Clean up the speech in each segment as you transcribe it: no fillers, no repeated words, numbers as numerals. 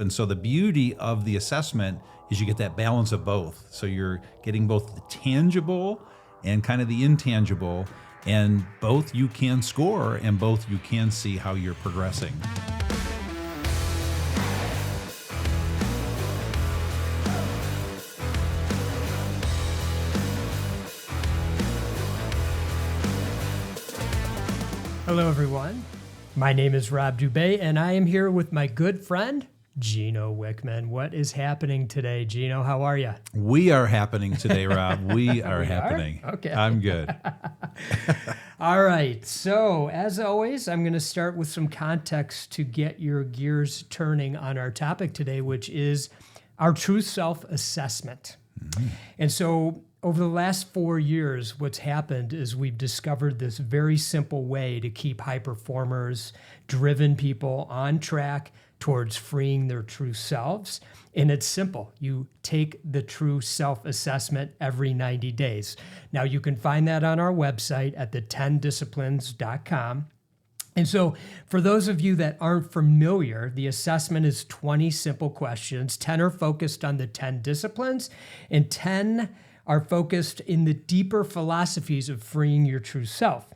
And so the beauty of the assessment is you get that balance of both. So you're getting both the tangible and kind of the intangible, and both you can score and both you can see how you're progressing. Hello, everyone. My name is Rob Dubay, and I am here with my good friend, Gino Wickman. What is happening today, Gino? How are you? We are happening today, Rob. We are happening. Okay. I'm good. All right. So, as always, I'm going to start with some context to get your gears turning on our topic today, which is our true self assessment. Mm-hmm. And so, over the last 4 years, what's happened is we've discovered this very simple way to keep high performers, driven people on track towards freeing their true selves. And it's simple. You take the true self-assessment every 90 days. Now, you can find that on our website at the10disciplines.com. And so for those of you that aren't familiar, the assessment is 20 simple questions. 10 are focused on the 10 disciplines, and 10 are focused in the deeper philosophies of freeing your true self.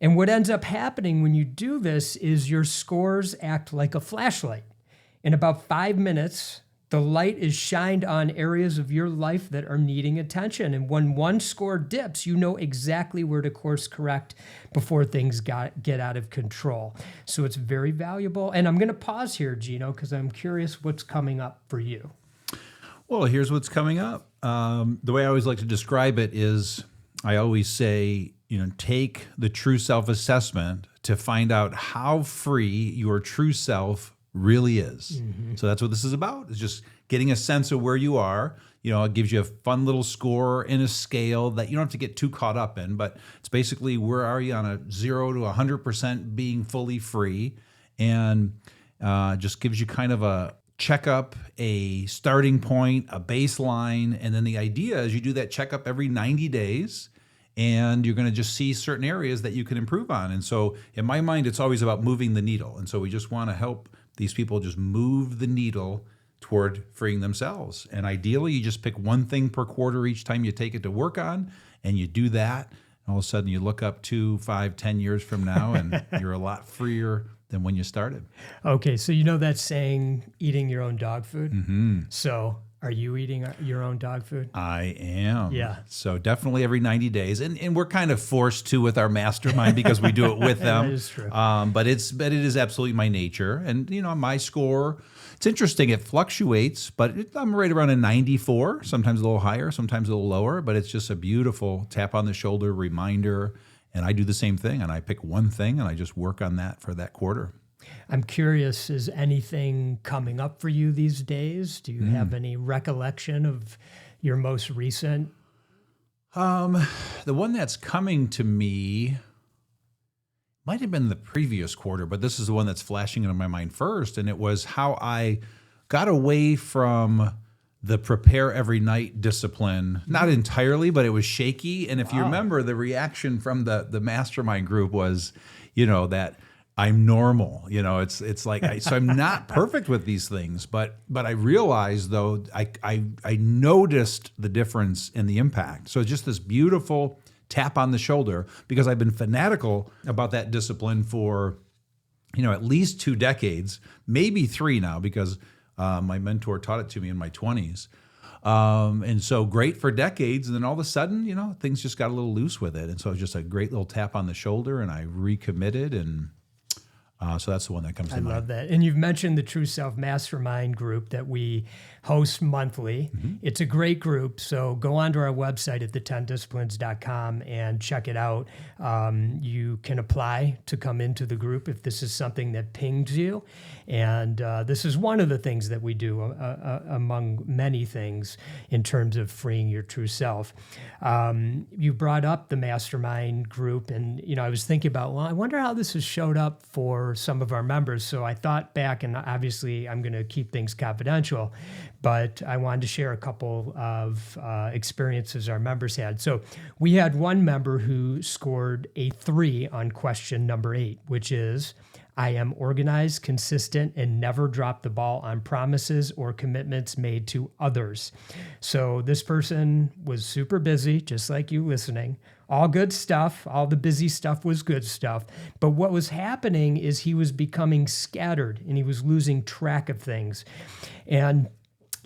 And what ends up happening when you do this is your scores act like a flashlight. In about 5 minutes, the light is shined on areas of your life that are needing attention. And when one score dips, you know exactly where to course correct before things get out of control. So it's very valuable. And I'm going to pause here, Gino, because I'm curious what's coming up for you. Well, here's what's coming up. The way I always like to describe it is I always say, take the true self-assessment to find out how free your true self really is. Mm-hmm. So that's what this is about. It's just getting a sense of where you are. It gives you a fun little score and a scale that you don't have to get too caught up in, but it's basically where are you on a 0 to 100% being fully free, and just gives you kind of a checkup, a starting point, a baseline, and then the idea is you do that checkup every 90 days, and you're going to just see certain areas that you can improve on. And so in my mind, it's always about moving the needle. And so we just want to help these people just move the needle toward freeing themselves. And ideally, you just pick one thing per quarter each time you take it to work on, and you do that. And all of a sudden, you look up 2, 5, 10 years from now, and you're a lot freer than when you started. Okay, so you know that saying, eating your own dog food? Mm-hmm. So are you eating your own dog food? I am. Yeah. So definitely every 90 days. And we're kind of forced to with our mastermind because we do it with them. That is true. But it is absolutely my nature. And, my score, it's interesting. It fluctuates, but I'm right around a 94, sometimes a little higher, sometimes a little lower. But it's just a beautiful tap on the shoulder reminder. And I do the same thing, and I pick one thing, and I just work on that for that quarter. I'm curious, is anything coming up for you these days? Do you have any recollection of your most recent? The one that's coming to me might have been the previous quarter, but this is the one that's flashing into my mind first, and it was how I got away from the prepare every night discipline, not entirely, but it was shaky. And if you remember, the reaction from the mastermind group was, that I'm normal. It's like, so I'm not perfect with these things, but I realized though, I noticed the difference in the impact. So just this beautiful tap on the shoulder, because I've been fanatical about that discipline for, at least 2 decades, maybe 3 now, because my mentor taught it to me in my 20s. And so great for decades. And then all of a sudden, things just got a little loose with it. And so it was just a great little tap on the shoulder, and I recommitted. And so that's the one that comes to mind. I love that. And you've mentioned the True Self Mastermind group that we host monthly. Mm-hmm. It's a great group. So go onto our website at the10disciplines.com and check it out. You can apply to come into the group if this is something that pings you. And this is one of the things that we do among many things in terms of freeing your true self. You brought up the mastermind group, and I was thinking about, I wonder how this has showed up for some of our members. So I thought back, and obviously I'm going to keep things confidential, but I wanted to share a couple of experiences our members had. So we had one member who scored a 3 on question number 8, which is, I am organized, consistent, and never drop the ball on promises or commitments made to others. So this person was super busy, just like you listening. All good stuff. All the busy stuff was good stuff. But what was happening is he was becoming scattered and he was losing track of things. And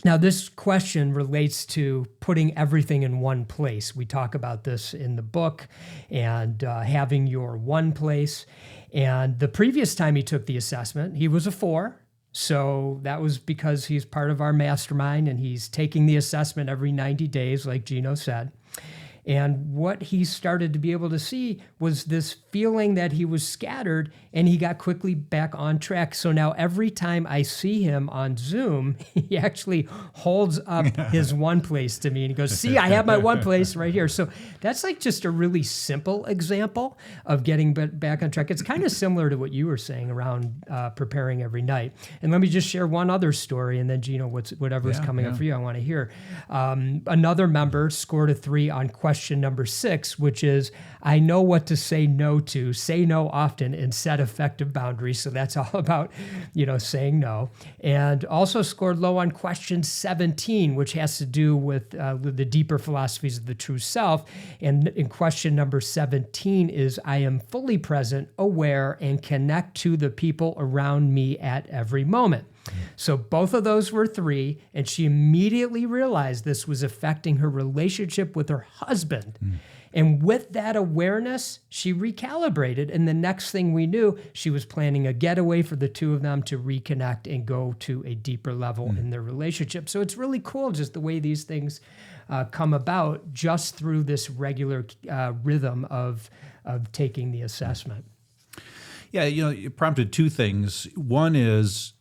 now this question relates to putting everything in one place. We talk about this in the book and having your one place. And the previous time he took the assessment, he was a 4. So that was because he's part of our mastermind and he's taking the assessment every 90 days, like Gino said. And what he started to be able to see was this feeling that he was scattered and he got quickly back on track. So now every time I see him on Zoom, he actually holds up his one place to me and he goes, see, I have my one place right here. So that's like just a really simple example of getting back on track. It's kind of similar to what you were saying around preparing every night. And let me just share one other story and then Gino, whatever's coming up for you, I want to hear. Another member scored a 3 on question number 6, which is, I know what to say no to, say no often, and set effective boundaries. So that's all about, saying no. And also scored low on question 17, which has to do with the deeper philosophies of the true self. And in question number 17 is, I am fully present, aware, and connect to the people around me at every moment. So both of those were 3, and she immediately realized this was affecting her relationship with her husband. And with that awareness, she recalibrated. And the next thing we knew, she was planning a getaway for the two of them to reconnect and go to a deeper level in their relationship. So it's really cool just the way these things come about just through this regular rhythm of taking the assessment. Yeah, it prompted 2 things. One is,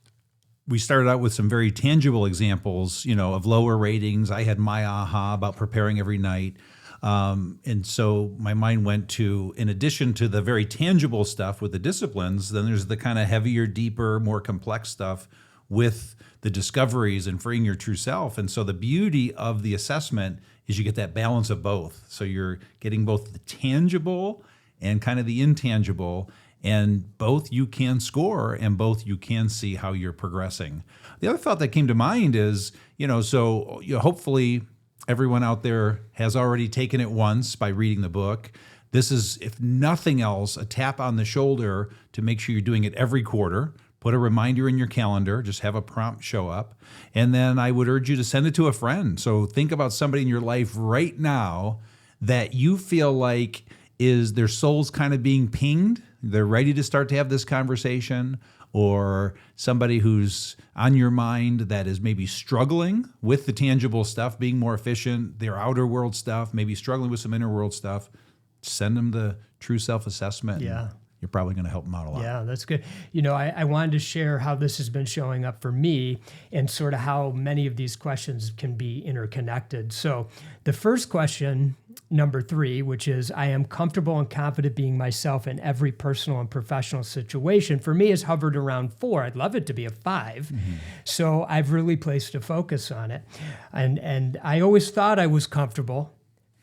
we started out with some very tangible examples, of lower ratings. I had my aha about preparing every night. And so my mind went to, in addition to the very tangible stuff with the disciplines, then there's the kind of heavier, deeper, more complex stuff with the discoveries and freeing your true self. And so the beauty of the assessment is you get that balance of both. So you're getting both the tangible and kind of the intangible, and both you can score and both you can see how you're progressing. The other thought that came to mind is, hopefully everyone out there has already taken it once by reading the book. This is, if nothing else, a tap on the shoulder to make sure you're doing it every quarter. Put a reminder in your calendar, just have a prompt show up. And then I would urge you to send it to a friend. So think about somebody in your life right now that you feel like is their soul's kind of being pinged. They're ready to start to have this conversation, or somebody who's on your mind that is maybe struggling with the tangible stuff, being more efficient, their outer world stuff, maybe struggling with some inner world stuff. Send them the true self-assessment. Yeah. You're probably going to help them out a lot. Yeah, that's good. I wanted to share how this has been showing up for me and sort of how many of these questions can be interconnected. So the first question, number 3, which is, I am comfortable and confident being myself in every personal and professional situation, for me has hovered around 4. I'd love it to be a 5. Mm-hmm. So I've really placed a focus on it. And I always thought I was comfortable.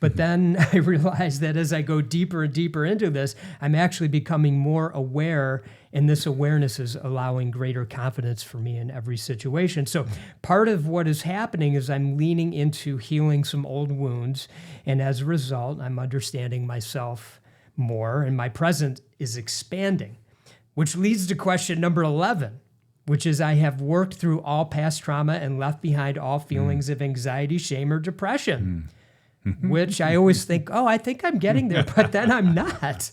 But then I realized that as I go deeper and deeper into this, I'm actually becoming more aware, and this awareness is allowing greater confidence for me in every situation. So part of what is happening is I'm leaning into healing some old wounds, and as a result, I'm understanding myself more, and my presence is expanding, which leads to question number 11, which is, I have worked through all past trauma and left behind all feelings of anxiety, shame, or depression. Which I always think, I think I'm getting there, but then I'm not.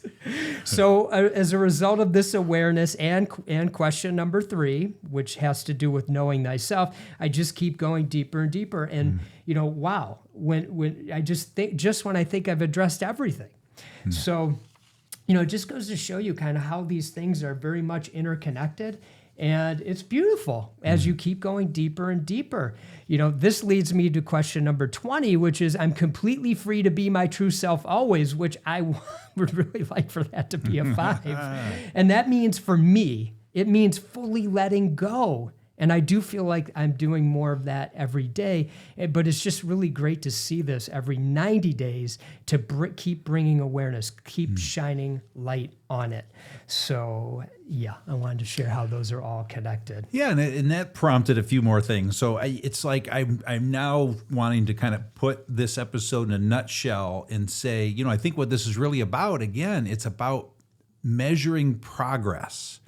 So as a result of this awareness and question number 3, which has to do with knowing thyself, I just keep going deeper and deeper. And, wow, when I just think, just when I think I've addressed everything. So, it just goes to show you kind of how these things are very much interconnected. And it's beautiful as you keep going deeper and deeper. This leads me to question number 20, which is, I'm completely free to be my true self always, which I would really like for that to be a 5. And that means, for me, it means fully letting go And I do feel like I'm doing more of that every day, but it's just really great to see this every 90 days to keep bringing awareness, keep shining light on it. So yeah, I wanted to share how those are all connected. Yeah, and that prompted a few more things. So it's like I'm now wanting to kind of put this episode in a nutshell and say, I think what this is really about, again, it's about measuring progress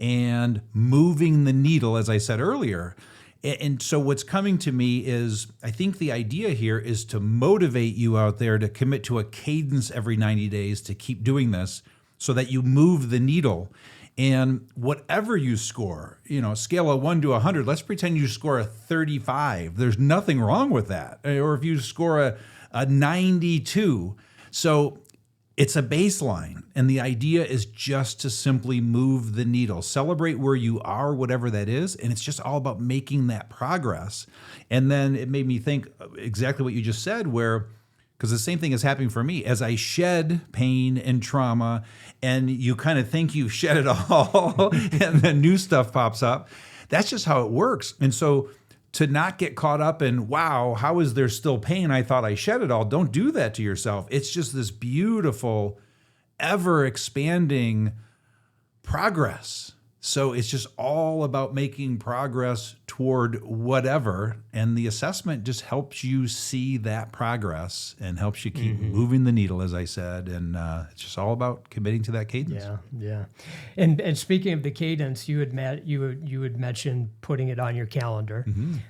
and moving the needle, as I said earlier. And so what's coming to me is, I think the idea here is to motivate you out there to commit to a cadence every 90 days to keep doing this so that you move the needle. And whatever you score, scale of 1 to 100, let's pretend you score a 35. There's nothing wrong with that. Or if you score a 92. So it's a baseline, and the idea is just to simply move the needle, celebrate where you are, whatever that is, and it's just all about making that progress. And then it made me think exactly what you just said, because the same thing is happening for me as I shed pain and trauma, and you kind of think you've shed it all, and then new stuff pops up. That's just how it works. And so to not get caught up in, wow, how is there still pain? I thought I shed it all. Don't do that to yourself. It's just this beautiful, ever expanding progress. So it's just all about making progress toward whatever. And the assessment just helps you see that progress and helps you keep moving the needle, as I said. And it's just all about committing to that cadence. Yeah. And speaking of the cadence, you had mentioned putting it on your calendar.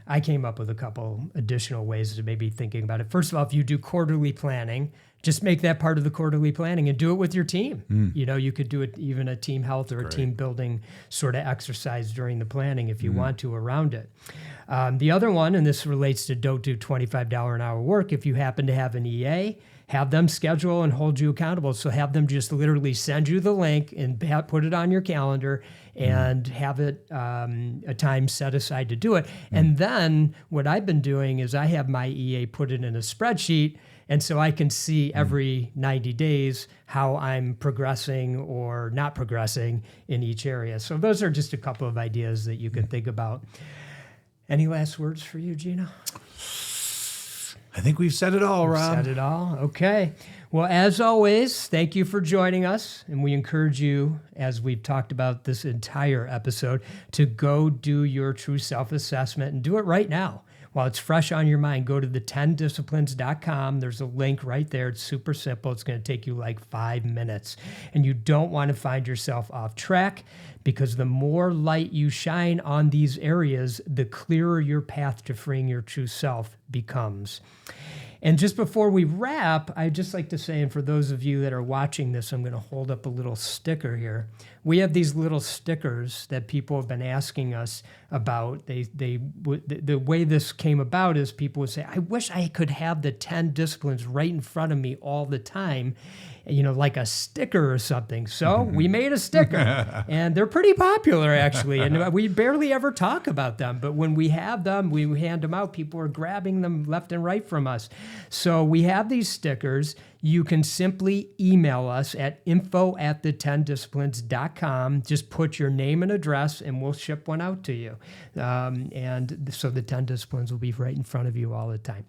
I came up with a couple additional ways to maybe thinking about it. First of all, if you do quarterly planning, just make that part of the quarterly planning and do it with your team. You could do it even a team health or a team building sort of exercise during the planning if you want to around it. The other one, and this relates to don't do $25 an hour work, if you happen to have an EA, have them schedule and hold you accountable. So have them just literally send you the link and put it on your calendar and have it a time set aside to do it. And then what I've been doing is I have my EA put it in a spreadsheet, and so I can see every 90 days how I'm progressing or not progressing in each area. So those are just a couple of ideas that you can think about. Any last words for you, Gino? I think we've said it all, Rob. Said it all. Okay. Well, as always, thank you for joining us. And we encourage you, as we've talked about this entire episode, to go do your true self-assessment and do it right now. While it's fresh on your mind, go to the10disciplines.com. There's a link right there. It's super simple. It's going to take you like 5 minutes. And you don't want to find yourself off track, because the more light you shine on these areas, the clearer your path to freeing your true self becomes. And just before we wrap, I'd just like to say, and for those of you that are watching this, I'm going to hold up a little sticker here. We have these little stickers that people have been asking us about. The way this came about is people would say, I wish I could have the 10 disciplines right in front of me all the time, like a sticker or something. So we made a sticker, and they're pretty popular, actually. And we barely ever talk about them. But when we have them, we hand them out. People are grabbing them left and right from us. So we have these stickers. You can simply email us at info@the10disciplines.com. Just put your name and address, and we'll ship one out to you. And so the 10 disciplines will be right in front of you all the time.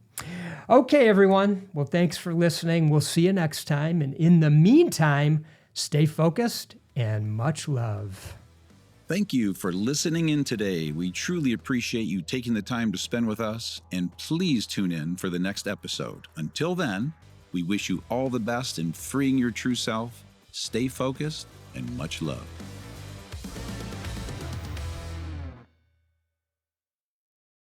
Okay, everyone. Well, thanks for listening. We'll see you next time. And in the meantime, stay focused and much love. Thank you for listening in today. We truly appreciate you taking the time to spend with us, and please tune in for the next episode. Until then, we wish you all the best in freeing your true self. Stay focused and much love.